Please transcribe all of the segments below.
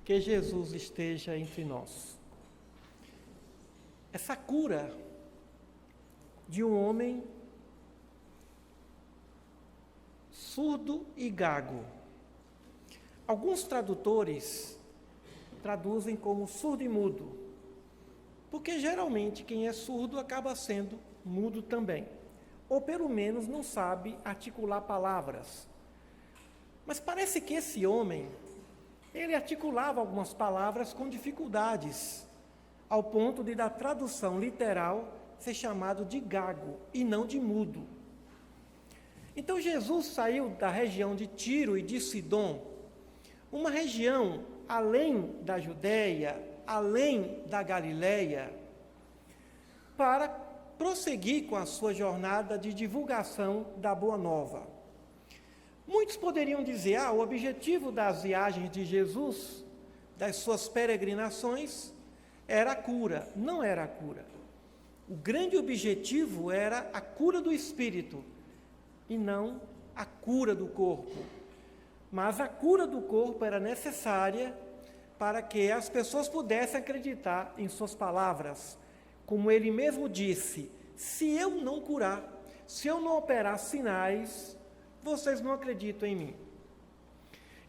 Que Jesus esteja entre nós. Essa cura de um homem surdo e gago. Alguns tradutores traduzem como surdo e mudo, porque geralmente quem é surdo acaba sendo mudo também, ou pelo menos não sabe articular palavras. Mas parece que esse homem, ele articulava algumas palavras com dificuldades, ao ponto de, da tradução literal, ser chamado de gago e não de mudo. Então Jesus saiu da região de Tiro e de Sidom, uma região além da Judéia, além da Galileia, para prosseguir com a sua jornada de divulgação da Boa Nova. Muitos poderiam dizer, o objetivo das viagens de Jesus, das suas peregrinações, era a cura. Não era a cura. O grande objetivo era a cura do espírito, e não a cura do corpo. Mas a cura do corpo era necessária para que as pessoas pudessem acreditar em suas palavras. Como ele mesmo disse, se eu não curar, se eu não operar sinais, vocês não acreditam em mim.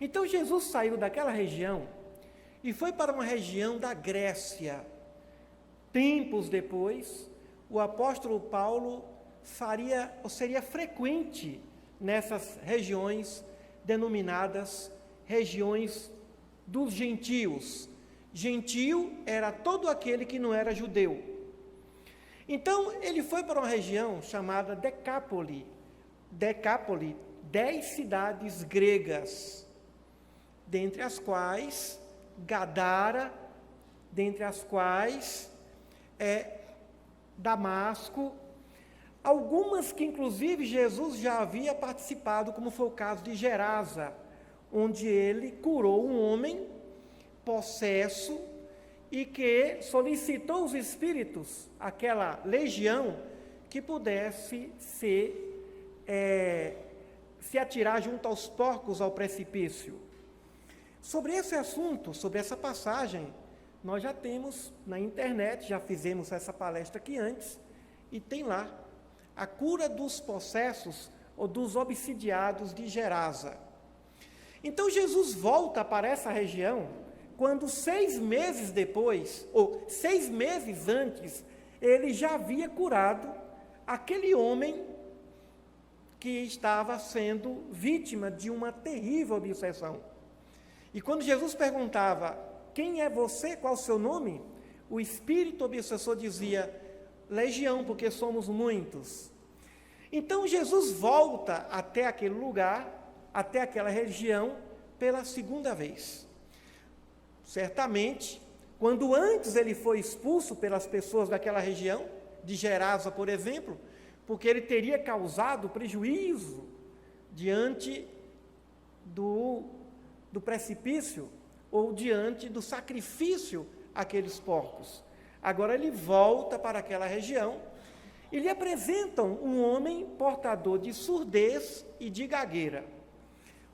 Então Jesus saiu daquela região e foi para uma região da Grécia. Tempos depois, o apóstolo Paulo seria frequente nessas regiões denominadas regiões dos gentios. Gentio era todo aquele que não era judeu. Então, ele foi para uma região chamada Decápole, 10 cidades gregas, dentre as quais Gadara, dentre as quais Damasco, algumas que inclusive Jesus já havia participado, como foi o caso de Gerasa, onde ele curou um homem possesso e que solicitou os espíritos, aquela legião, que pudesse se atirar junto aos porcos ao precipício. Sobre esse assunto, sobre essa passagem, nós já temos na internet, já fizemos essa palestra aqui antes, e tem lá a cura dos possessos ou dos obsidiados de Gerasa. Então Jesus volta para essa região quando 6 meses depois, ou 6 meses antes, ele já havia curado aquele homem que estava sendo vítima de uma terrível obsessão. E quando Jesus perguntava, quem é você, qual o seu nome? O espírito obsessor dizia, legião, porque somos muitos. Então Jesus volta até aquele lugar, até aquela região, pela segunda vez. Certamente, quando antes ele foi expulso pelas pessoas daquela região, de Gerasa, por exemplo, porque ele teria causado prejuízo diante do precipício, ou diante do sacrifício àqueles porcos. Agora ele volta para aquela região e lhe apresentam um homem portador de surdez e de gagueira.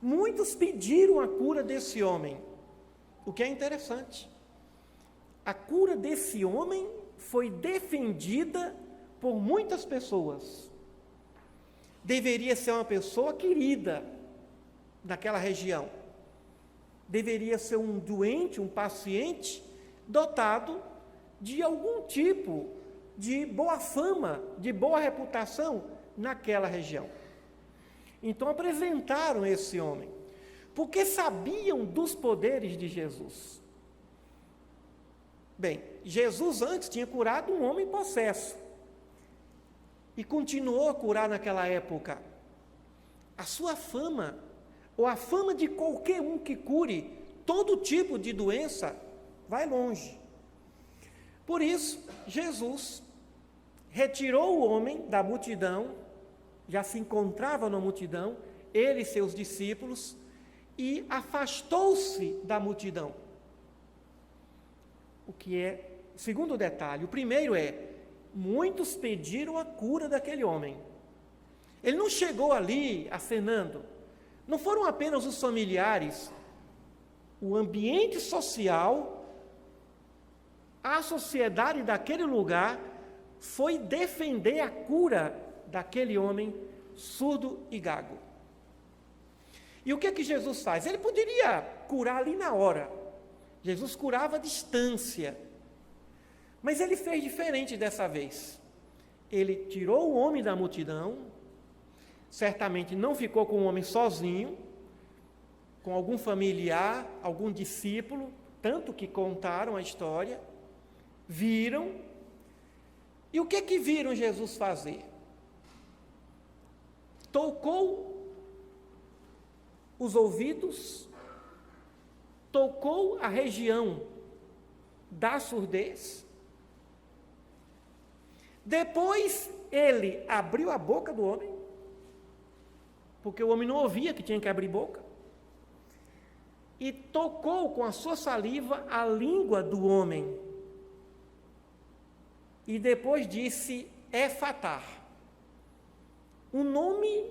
Muitos pediram a cura desse homem, o que é interessante. A cura desse homem foi defendida por muitas pessoas. Deveria ser uma pessoa querida naquela região. Deveria ser um doente, um paciente, dotado de algum tipo de boa fama, de boa reputação naquela região. Então apresentaram esse homem, porque sabiam dos poderes de Jesus. Bem, Jesus antes tinha curado um homem possesso, e continuou a curar naquela época. A sua fama, ou a fama de qualquer um que cure todo tipo de doença, vai longe. Por isso, Jesus retirou o homem da multidão, já se encontrava na multidão, ele e seus discípulos, e afastou-se da multidão. O que é, segundo detalhe, o primeiro muitos pediram a cura daquele homem. Ele não chegou ali acenando. Não foram apenas os familiares o ambiente social, a sociedade daquele lugar, foi defender a cura daquele homem surdo e gago. E o que é que Jesus faz? Ele poderia curar ali na hora. Jesus curava à distância. Mas ele fez diferente dessa vez. Ele tirou o homem da multidão, certamente não ficou com o homem sozinho, com algum familiar, algum discípulo, tanto que contaram a história, viram. E o que viram Jesus fazer? Tocou os ouvidos, tocou a região da surdez. Depois ele abriu a boca do homem, porque o homem não ouvia que tinha que abrir boca, e tocou com a sua saliva a língua do homem. E depois disse Efatá, um nome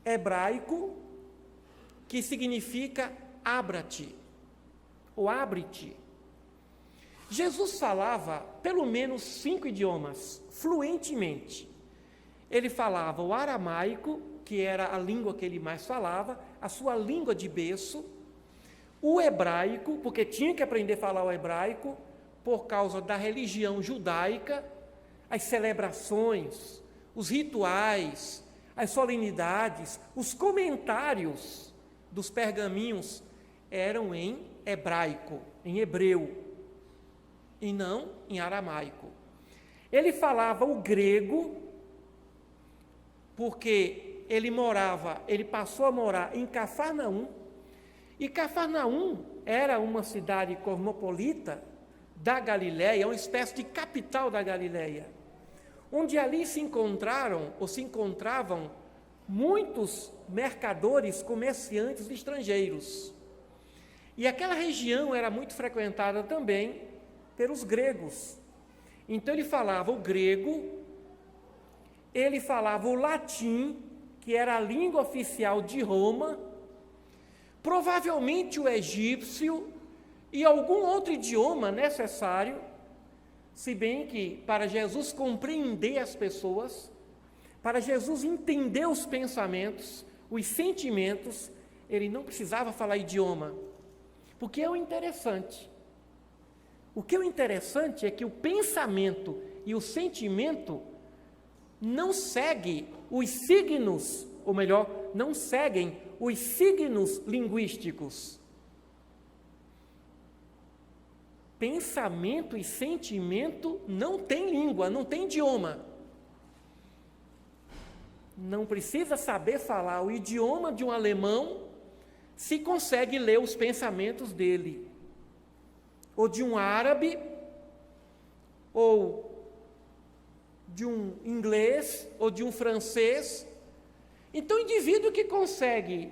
hebraico que significa abra-te, ou abre-te. Jesus falava pelo menos 5 idiomas, fluentemente. Ele falava o aramaico, que era a língua que ele mais falava, a sua língua de berço, o hebraico, porque tinha que aprender a falar o hebraico, por causa da religião judaica, as celebrações, os rituais, as solenidades, os comentários dos pergaminhos eram em hebraico, em hebreu, e não em aramaico. Ele falava o grego, porque ele passou a morar em Cafarnaum, e Cafarnaum era uma cidade cosmopolita da Galileia, uma espécie de capital da Galileia, onde ali se encontravam muitos mercadores, comerciantes estrangeiros. E aquela região era muito frequentada também pelos gregos. Então ele falava o grego, ele falava o latim, que era a língua oficial de Roma, provavelmente o egípcio e algum outro idioma necessário, se bem que para Jesus compreender as pessoas, para Jesus entender os pensamentos, os sentimentos, ele não precisava falar idioma. Porque é o interessante. O que é o interessante é que o pensamento e o sentimento não seguem os signos, ou melhor, não seguem os signos linguísticos. Pensamento e sentimento não tem língua, não tem idioma. Não precisa saber falar o idioma de um alemão se consegue ler os pensamentos dele, ou de um árabe, ou de um inglês, ou de um francês. Então, o indivíduo que consegue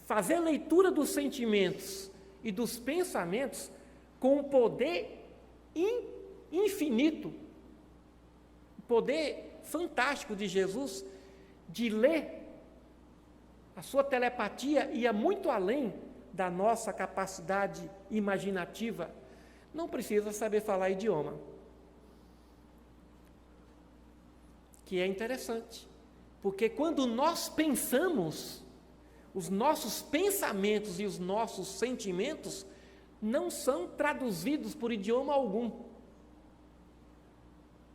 fazer a leitura dos sentimentos e dos pensamentos com um poder infinito, o poder fantástico de Jesus, de ler, a sua telepatia ia muito além da nossa capacidade imaginativa, não precisa saber falar idioma. Que é interessante, porque quando nós pensamos, os nossos pensamentos e os nossos sentimentos não são traduzidos por idioma algum,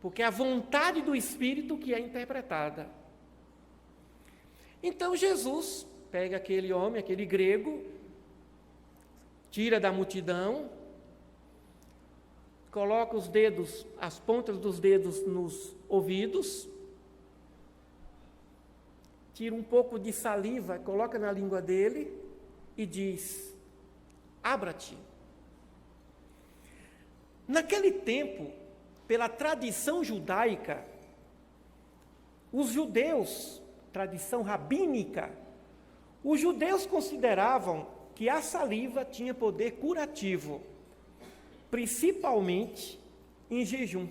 porque é a vontade do Espírito que é interpretada. Então Jesus pega aquele homem, aquele grego, tira da multidão, coloca os dedos, as pontas dos dedos nos ouvidos, tira um pouco de saliva, coloca na língua dele e diz: abra-te. Naquele tempo, pela tradição judaica, os judeus, tradição rabínica, os judeus consideravam que a saliva tinha poder curativo, principalmente em jejum.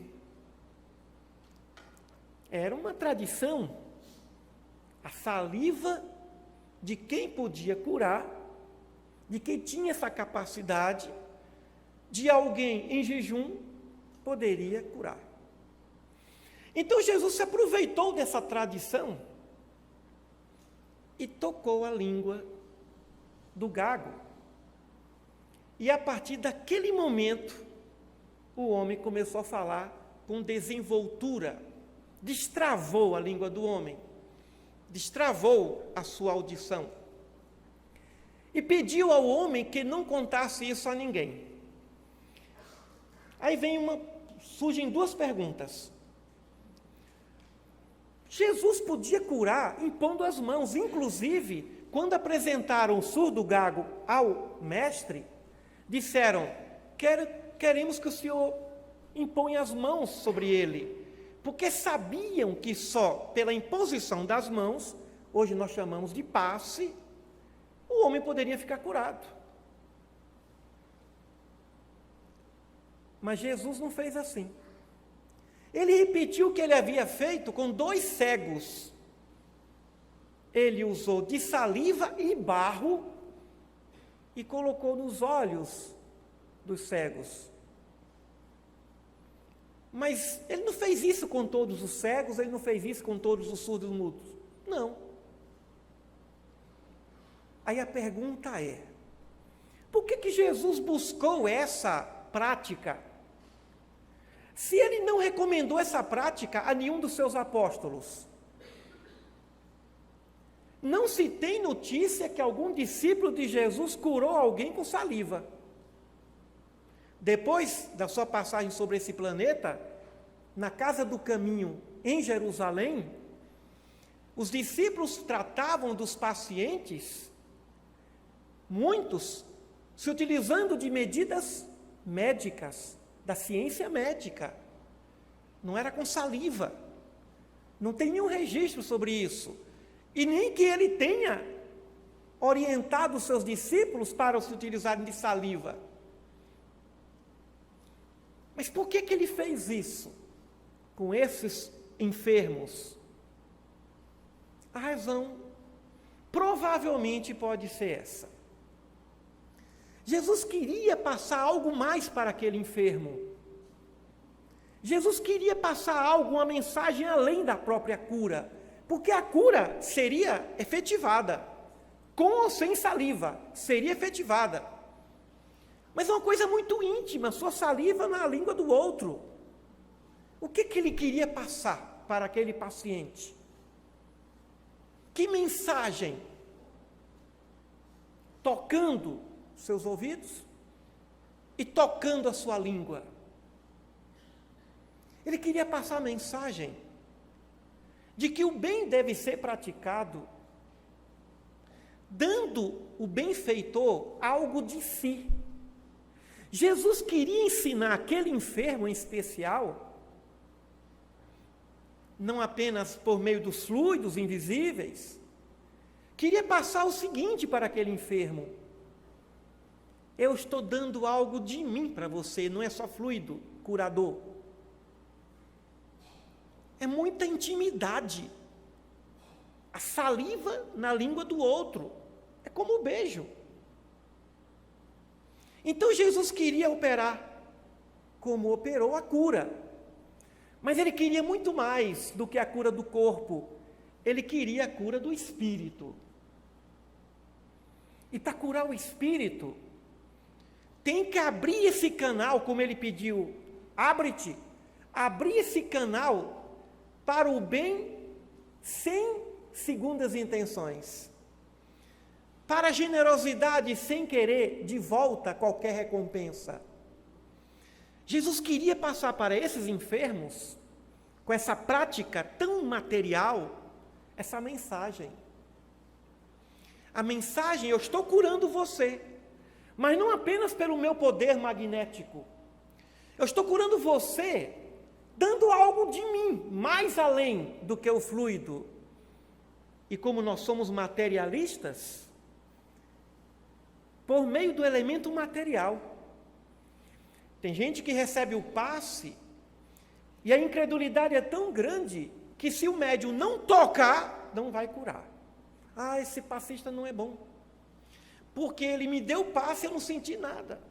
Era uma tradição. A saliva de quem podia curar de que tinha essa capacidade de alguém em jejum poderia curar. Então Jesus se aproveitou dessa tradição e tocou a língua do gago. E a partir daquele momento, o homem começou a falar com desenvoltura, destravou a língua do homem, destravou a sua audição. E pediu ao homem que não contasse isso a ninguém. Aí surgem duas perguntas. Jesus podia curar impondo as mãos, inclusive, quando apresentaram o surdo gago ao mestre, disseram, queremos que o Senhor imponha as mãos sobre ele, porque sabiam que só pela imposição das mãos, hoje nós chamamos de passe, o homem poderia ficar curado. Mas Jesus não fez assim. Ele repetiu o que ele havia feito com 2 cegos. Ele usou de saliva e barro e colocou nos olhos dos cegos. Mas ele não fez isso com todos os cegos, ele não fez isso com todos os surdos mudos. Não. Aí a pergunta é, por que Jesus buscou essa prática? Se ele não recomendou essa prática a nenhum dos seus apóstolos, não se tem notícia que algum discípulo de Jesus curou alguém com saliva. Depois da sua passagem sobre esse planeta, na casa do caminho em Jerusalém, os discípulos tratavam dos pacientes, muitos se utilizando de medidas médicas, da ciência médica. Não era com saliva. Não tem nenhum registro sobre isso. E nem que ele tenha orientado os seus discípulos para se utilizarem de saliva. Mas por que ele fez isso com esses enfermos? A razão provavelmente pode ser essa. Jesus queria passar algo mais para aquele enfermo. Jesus queria passar algo, uma mensagem além da própria cura, porque a cura seria efetivada, com ou sem saliva, seria efetivada. Mas é uma coisa muito íntima, sua saliva na língua do outro. O que ele queria passar para aquele paciente? Que mensagem? Tocando seus ouvidos e tocando a sua língua. Ele queria passar a mensagem de que o bem deve ser praticado dando o benfeitor algo de si. Jesus queria ensinar aquele enfermo em especial, não apenas por meio dos fluidos invisíveis, queria passar o seguinte para aquele enfermo: eu estou dando algo de mim para você, não é só fluido curador. É muita intimidade. A saliva na língua do outro. É como o beijo. Então Jesus queria operar como operou a cura. Mas ele queria muito mais do que a cura do corpo. Ele queria a cura do espírito. E para curar o espírito, tem que abrir esse canal, como ele pediu. Abre-te. Abrir esse canal para o bem sem segundas intenções. Para a generosidade sem querer de volta qualquer recompensa. Jesus queria passar para esses enfermos, com essa prática tão material, essa mensagem. A mensagem: eu estou curando você, mas não apenas pelo meu poder magnético. Eu estou curando você, dando algo de mim, mais além do que o fluido. E como nós somos materialistas, por meio do elemento material. Tem gente que recebe o passe e a incredulidade é tão grande que se o médium não tocar, não vai curar. Ah, esse passista não é bom. porque ele me deu passe e eu não senti nada.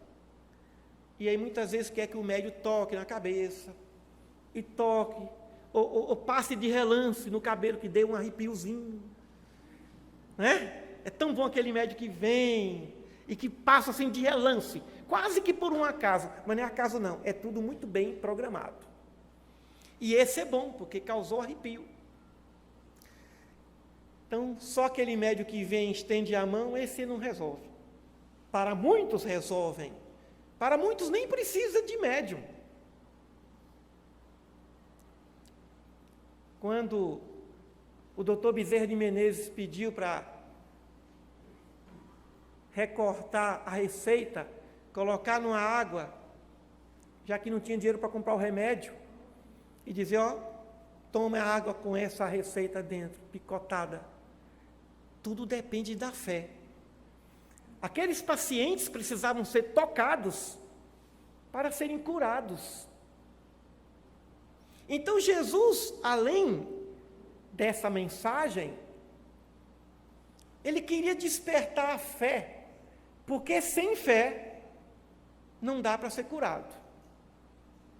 E aí muitas vezes quer que o médium toque na cabeça, e toque, ou passe de relance no cabelo, que dê um arrepiozinho. Né? É tão bom aquele médium que vem e que passa assim de relance, quase que por um acaso, mas não é acaso não, é tudo muito bem programado. E esse é bom, porque causou arrepio. Então, só aquele médium que vem, estende a mão, esse não resolve. Para muitos resolvem, para muitos nem precisa de médium. Quando o doutor Bezerra de Menezes pediu para recortar a receita, colocar numa água, já que não tinha dinheiro para comprar o remédio, e dizer, toma a água com essa receita dentro, picotada. Tudo depende da fé. Aqueles pacientes precisavam ser tocados para serem curados. Então Jesus, além dessa mensagem, ele queria despertar a fé, porque sem fé não dá para ser curado.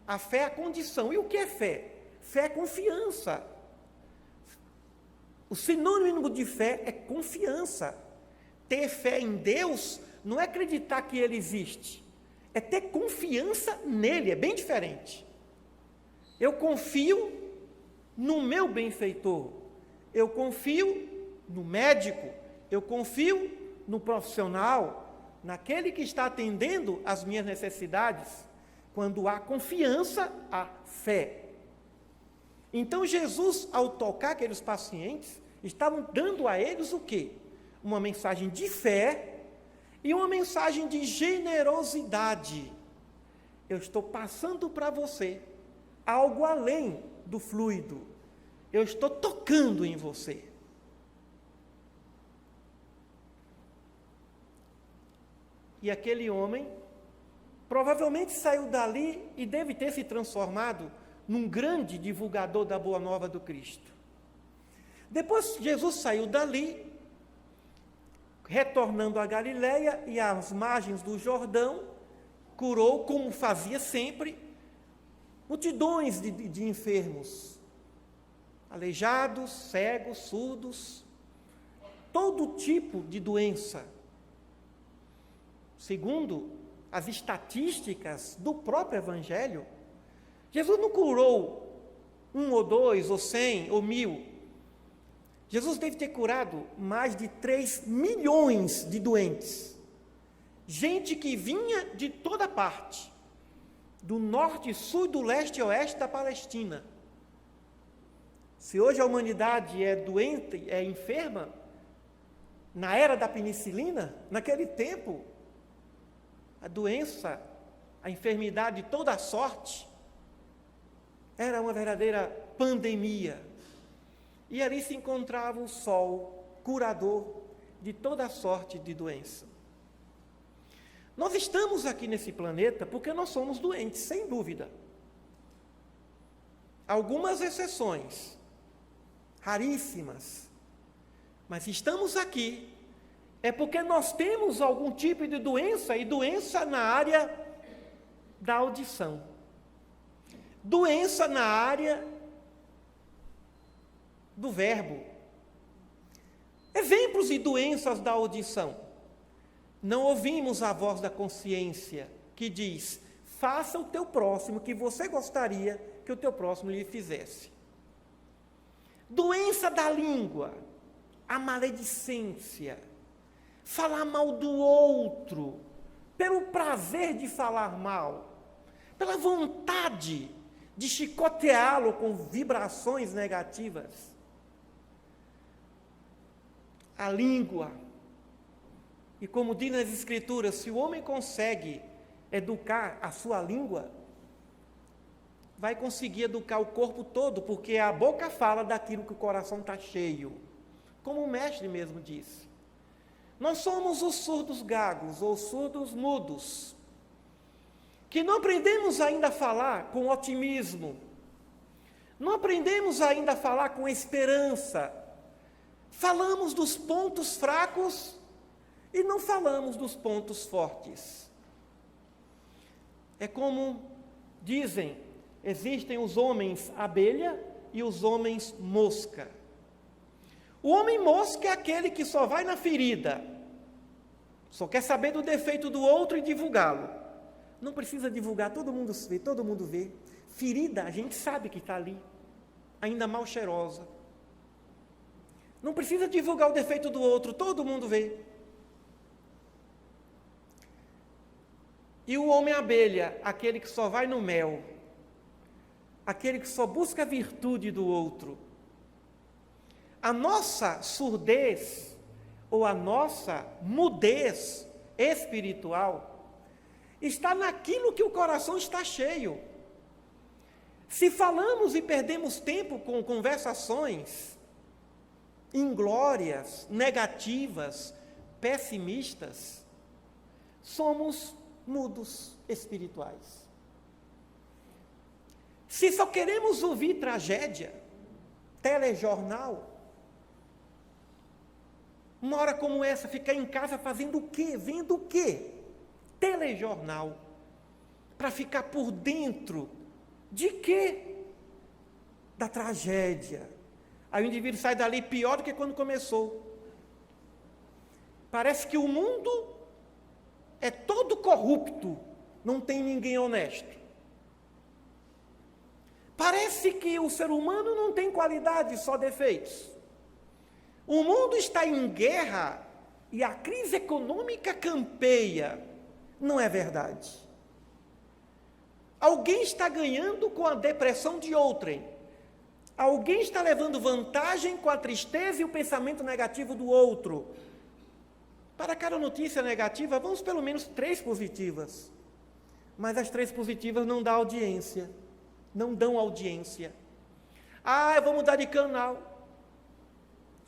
A fé é a condição. E o que é fé? Fé é confiança. O sinônimo de fé é confiança. Ter fé em Deus não é acreditar que Ele existe, é ter confiança nele, é bem diferente. Eu confio no meu benfeitor, eu confio no médico, eu confio no profissional, naquele que está atendendo às minhas necessidades. Quando há confiança, há fé. Então Jesus, ao tocar aqueles pacientes, estavam dando a eles o quê? Uma mensagem de fé e uma mensagem de generosidade. Eu estou passando para você algo além do fluido. Eu estou tocando em você. E aquele homem provavelmente saiu dali e deve ter se transformado num grande divulgador da Boa Nova do Cristo. Depois Jesus saiu dali, retornando a Galiléia e às margens do Jordão, curou, como fazia sempre, multidões de enfermos, aleijados, cegos, surdos, todo tipo de doença. Segundo as estatísticas do próprio Evangelho, Jesus não curou 1 ou 2 ou 100 ou 1000. Jesus deve ter curado mais de 3 milhões de doentes. Gente que vinha de toda parte, do norte, sul, do leste e oeste da Palestina. Se hoje a humanidade é doente, é enferma, na era da penicilina, naquele tempo, a doença, a enfermidade de toda a sorte, era uma verdadeira pandemia. E ali se encontrava o sol, curador de toda sorte de doença. Nós estamos aqui nesse planeta porque nós somos doentes, sem dúvida. Algumas exceções, raríssimas, mas estamos aqui é porque nós temos algum tipo de doença, e doença na área da audição. Doença na área do verbo. Exemplos de doenças da audição. Não ouvimos a voz da consciência que diz: faça o teu próximo que você gostaria que o teu próximo lhe fizesse. Doença da língua, a maledicência, falar mal do outro, pelo prazer de falar mal, pela vontade de chicoteá-lo com vibrações negativas. A língua, e como diz nas Escrituras, se o homem consegue educar a sua língua, vai conseguir educar o corpo todo, porque a boca fala daquilo que o coração está cheio, como o mestre mesmo disse. Nós somos os surdos gagos, ou surdos mudos, que não aprendemos ainda a falar com otimismo, não aprendemos ainda a falar com esperança. Falamos dos pontos fracos e não falamos dos pontos fortes. É como dizem, existem os homens abelha e os homens mosca. O homem mosca é aquele que só vai na ferida, só quer saber do defeito do outro e divulgá-lo. Não precisa divulgar, todo mundo vê, todo mundo vê. Ferida, a gente sabe que está ali, ainda mal cheirosa. Não precisa divulgar o defeito do outro, todo mundo vê. E o homem abelha, aquele que só vai no mel, aquele que só busca a virtude do outro. A nossa surdez, ou a nossa mudez espiritual, está naquilo que o coração está cheio. Se falamos e perdemos tempo com conversações inglórias, negativas, pessimistas, somos mudos espirituais. Se só queremos ouvir tragédia, telejornal, uma hora como essa, ficar em casa fazendo o quê? Vendo o quê? Telejornal. Para ficar por dentro de quê? Da tragédia. Aí o indivíduo sai dali pior do que quando começou. Parece que o mundo é todo corrupto, não tem ninguém honesto. Parece que o ser humano não tem qualidade, só defeitos. O mundo está em guerra e a crise econômica campeia. Não é verdade. Alguém está ganhando com a depressão de outrem. Alguém está levando vantagem com a tristeza e o pensamento negativo do outro. Para cada notícia negativa, vamos pelo menos 3 positivas. Mas as 3 positivas não dão audiência. Não dão audiência. Eu vou mudar de canal.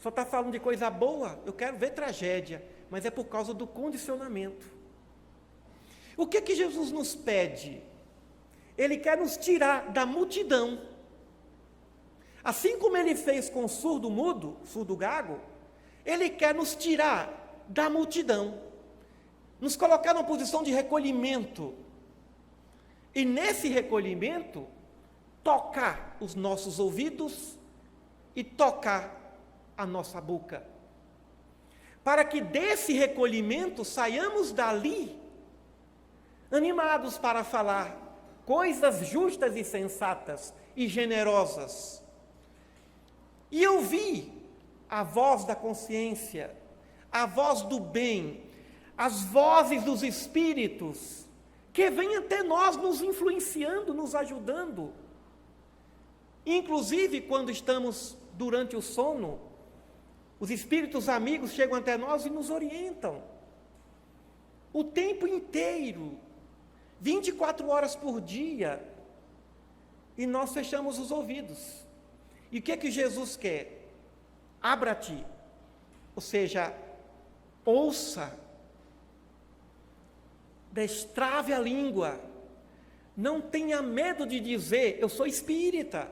Só está falando de coisa boa, eu quero ver tragédia. Mas é por causa do condicionamento. O que Jesus nos pede? Ele quer nos tirar da multidão. Assim como ele fez com o surdo-mudo, surdo-gago, ele quer nos tirar da multidão, nos colocar numa posição de recolhimento. E nesse recolhimento, tocar os nossos ouvidos e tocar a nossa boca. Para que desse recolhimento saiamos dali animados para falar coisas justas e sensatas e generosas. E ouvir a voz da consciência, a voz do bem, as vozes dos espíritos, que vêm até nós nos influenciando, nos ajudando. Inclusive, quando estamos durante o sono, os espíritos amigos chegam até nós e nos orientam. O tempo inteiro, 24 horas por dia, e nós fechamos os ouvidos. E o que é que Jesus quer? Abra-te, ou seja, ouça, destrave a língua, não tenha medo de dizer, eu sou espírita,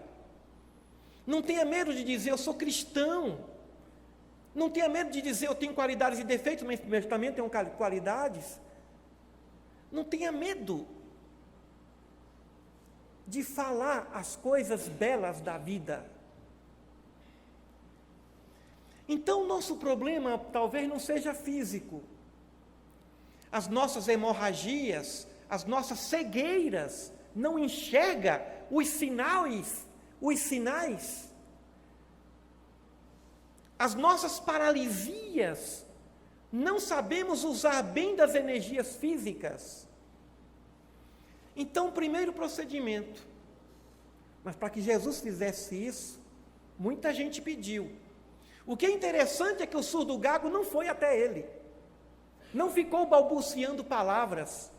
não tenha medo de dizer, eu sou cristão, não tenha medo de dizer, eu tenho qualidades e defeitos, mas também tenho qualidades. Não tenha medo de falar as coisas belas da vida. Então, nosso problema talvez não seja físico. As nossas hemorragias, as nossas cegueiras, não enxerga os sinais. As nossas paralisias, não sabemos usar bem das energias físicas. Então, o primeiro procedimento, mas para que Jesus fizesse isso, muita gente pediu. O que é interessante é que o surdo-gago não foi até ele, não ficou balbuciando palavras.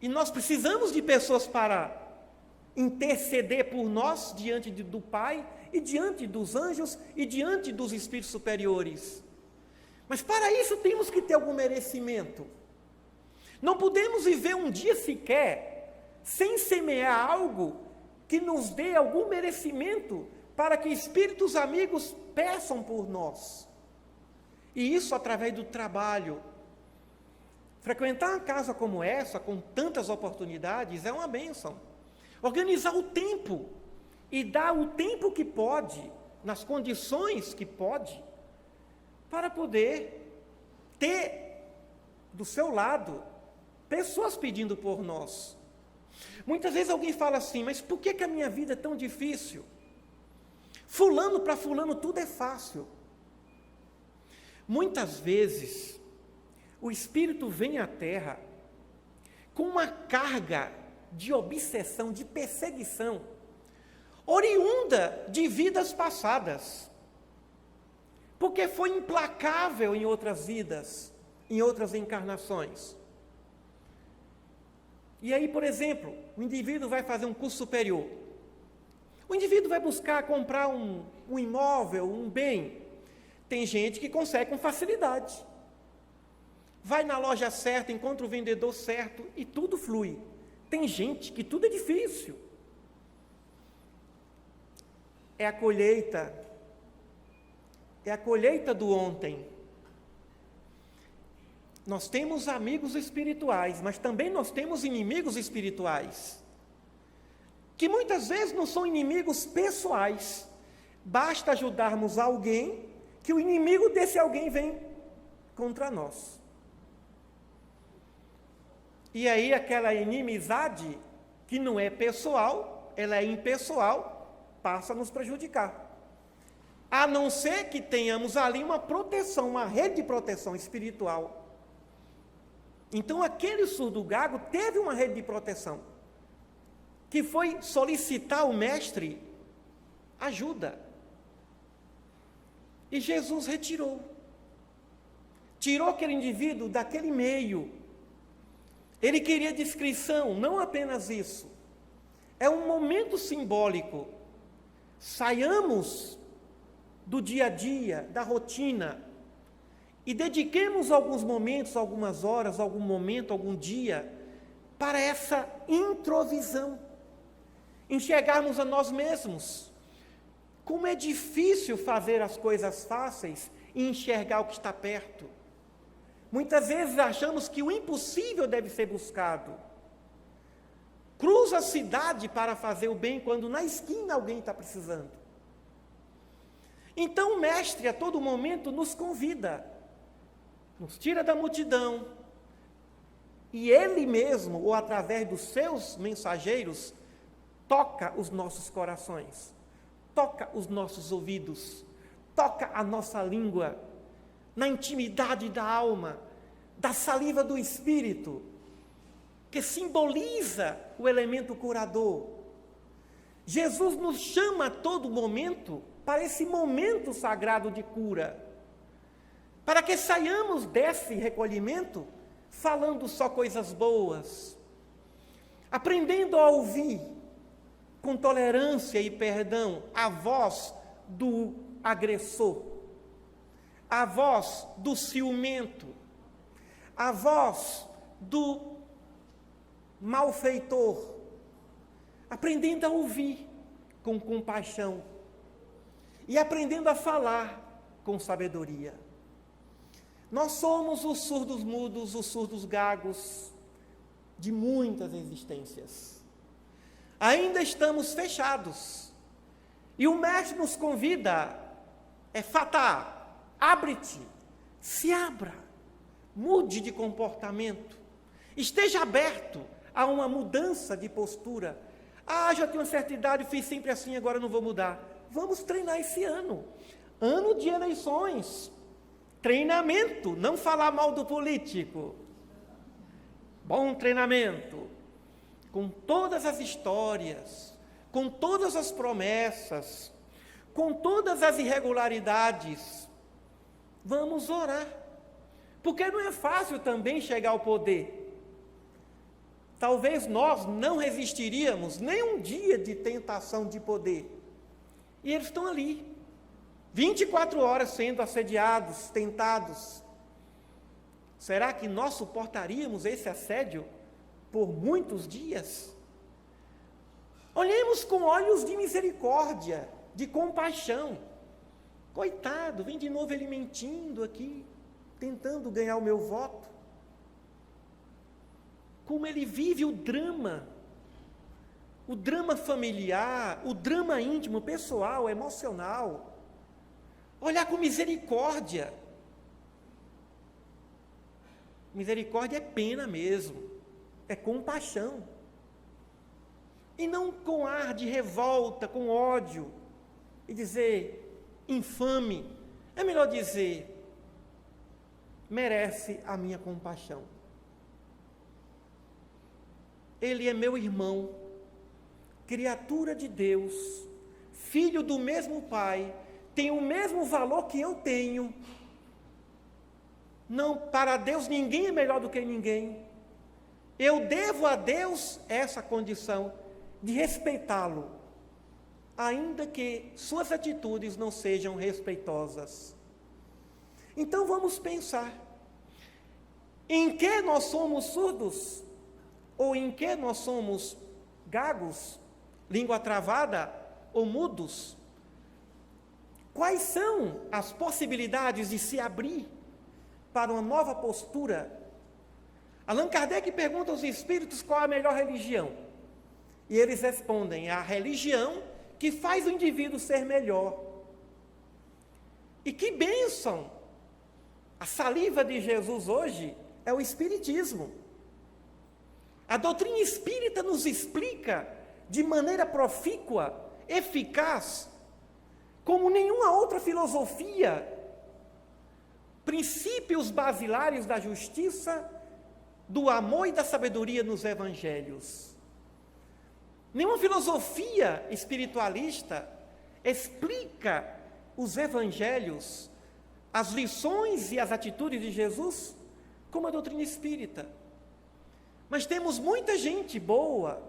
E nós precisamos de pessoas para interceder por nós diante do Pai, e diante dos anjos, e diante dos espíritos superiores. Mas para isso temos que ter algum merecimento. Não podemos viver um dia sequer sem semear algo que nos dê algum merecimento para que espíritos amigos peçam por nós. E isso através do trabalho. Frequentar uma casa como essa, com tantas oportunidades, é uma bênção. Organizar o tempo e dar o tempo que pode, nas condições que pode, para poder ter do seu lado pessoas pedindo por nós. Muitas vezes alguém fala assim, mas por que a minha vida é tão difícil? Fulano para fulano tudo é fácil. Muitas vezes, o Espírito vem à Terra com uma carga de obsessão, de perseguição, oriunda de vidas passadas, porque foi implacável em outras vidas, em outras encarnações. E aí, por exemplo, o indivíduo vai fazer um curso superior. O indivíduo vai buscar comprar um imóvel, um bem. Tem gente que consegue com facilidade. Vai na loja certa, encontra o vendedor certo e tudo flui. Tem gente que tudo é difícil. É a colheita do ontem. Nós temos amigos espirituais, mas também nós temos inimigos espirituais, que muitas vezes não são inimigos pessoais. Basta ajudarmos alguém, que o inimigo desse alguém vem contra nós. E aí aquela inimizade, que não é pessoal, ela é impessoal, passa a nos prejudicar. A não ser que tenhamos ali uma proteção, uma rede de proteção espiritual. Então aquele surdo gago teve uma rede de proteção, que foi solicitar ao mestre ajuda. E Jesus tirou aquele indivíduo daquele meio. Ele queria discrição, não apenas isso. É um momento simbólico. Saiamos do dia a dia, da rotina, e dediquemos alguns momentos, algumas horas, algum momento, algum dia, para essa introvisão. Enxergarmos a nós mesmos. Como é difícil fazer as coisas fáceis e enxergar o que está perto. Muitas vezes achamos que o impossível deve ser buscado. Cruza a cidade para fazer o bem, quando na esquina alguém está precisando. Então o mestre a todo momento nos convida, nos tira da multidão, e ele mesmo, ou através dos seus mensageiros, toca os nossos corações, toca os nossos ouvidos, toca a nossa língua, na intimidade da alma, da saliva do Espírito, que simboliza o elemento curador. Jesus nos chama a todo momento para esse momento sagrado de cura, para que saiamos desse recolhimento falando só coisas boas, aprendendo a ouvir com tolerância e perdão a voz do agressor, a voz do ciumento, a voz do malfeitor, aprendendo a ouvir com compaixão e aprendendo a falar com sabedoria. Nós somos os surdos mudos, os surdos gagos de muitas existências. Ainda estamos fechados. E o mestre nos convida, fatá, abre-te, se abra, mude de comportamento, esteja aberto a uma mudança de postura. Já tenho uma certa idade, fiz sempre assim, agora não vou mudar. Vamos treinar esse ano. Ano de eleições. Treinamento, não falar mal do político. Bom treinamento. Com todas as histórias, com todas as promessas, com todas as irregularidades. Vamos orar. Porque não é fácil também chegar ao poder. Talvez nós não resistiríamos nem um dia de tentação de poder. E eles estão ali, 24 horas sendo assediados, tentados. Será que nós suportaríamos esse assédio por muitos dias? Olhemos com olhos de misericórdia, de compaixão. Coitado, vem de novo ele mentindo aqui, tentando ganhar o meu voto. Como ele vive o drama familiar, o drama íntimo, pessoal, emocional. Olhar com misericórdia. Misericórdia é pena mesmo, é compaixão. E não com ar de revolta, com ódio, e dizer infame. É melhor dizer, merece a minha compaixão. Ele é meu irmão, criatura de Deus, filho do mesmo Pai, tem o mesmo valor que eu tenho. Não, para Deus ninguém é melhor do que ninguém. Eu devo a Deus essa condição de respeitá-lo, ainda que suas atitudes não sejam respeitosas. Então vamos pensar, em que nós somos surdos? Ou em que nós somos gagos, língua travada ou mudos? Quais são as possibilidades de se abrir para uma nova postura? Allan Kardec pergunta aos espíritos qual a melhor religião. E eles respondem, é a religião que faz o indivíduo ser melhor. E que bênção! A saliva de Jesus hoje é o Espiritismo. A doutrina espírita nos explica de maneira profícua, eficaz, como nenhuma outra filosofia, princípios basilares da justiça, do amor e da sabedoria nos evangelhos. Nenhuma filosofia espiritualista explica os evangelhos, as lições e as atitudes de Jesus, como a doutrina espírita. Mas temos muita gente boa,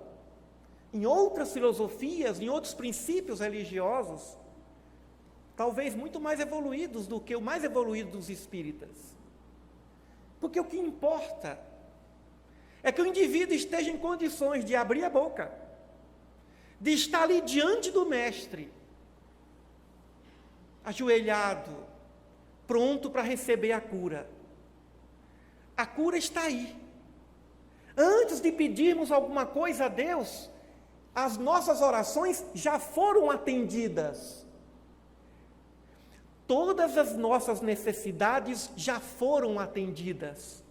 em outras filosofias, em outros princípios religiosos, talvez muito mais evoluídos do que o mais evoluído dos espíritas. Porque o que importa é que o indivíduo esteja em condições de abrir a boca, de estar ali diante do mestre, ajoelhado, pronto para receber a cura. A cura está aí. Antes de pedirmos alguma coisa a Deus, as nossas orações já foram atendidas. Todas as nossas necessidades já foram atendidas.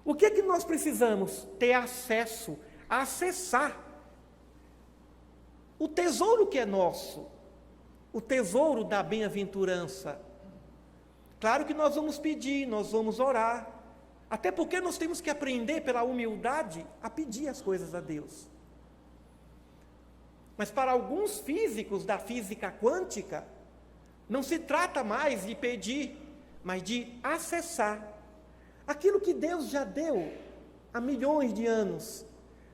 O que é que nós precisamos? Ter acesso, acessar o tesouro que é nosso, o tesouro da bem-aventurança. Claro que nós vamos pedir, nós vamos orar, até porque nós temos que aprender pela humildade a pedir as coisas a Deus. Mas para alguns físicos da física quântica, não se trata mais de pedir, mas de acessar aquilo que Deus já deu há milhões de anos,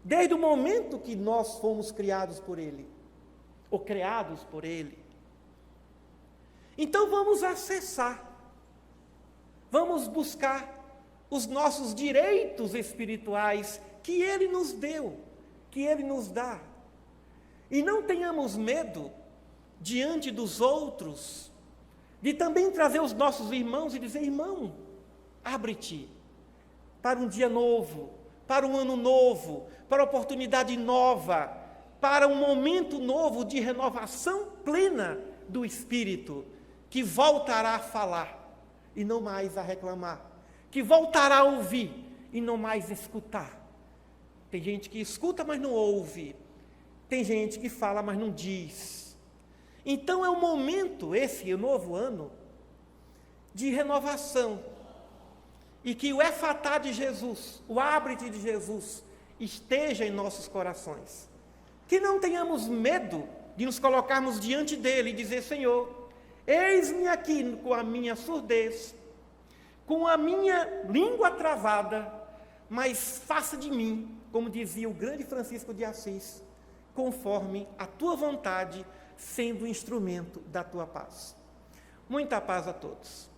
desde o momento que nós fomos criados por Ele, ou criados por Ele. Então vamos acessar, vamos buscar os nossos direitos espirituais que Ele nos deu, que Ele nos dá. E não tenhamos medo, diante dos outros, de também trazer os nossos irmãos e dizer: irmão, abre-te para um dia novo, para um ano novo, para uma oportunidade nova, para um momento novo de renovação plena do Espírito, que voltará a falar e não mais a reclamar, que voltará a ouvir e não mais escutar. Tem gente que escuta, mas não ouve. Tem gente que fala, mas não diz. Então é um momento, esse novo ano, de renovação. E que o efatá de Jesus, o abre-te de Jesus, esteja em nossos corações. Que não tenhamos medo de nos colocarmos diante dele e dizer: Senhor, eis-me aqui com a minha surdez, com a minha língua travada, mas faça de mim, como dizia o grande Francisco de Assis, conforme a tua vontade, sendo instrumento da tua paz. Muita paz a todos.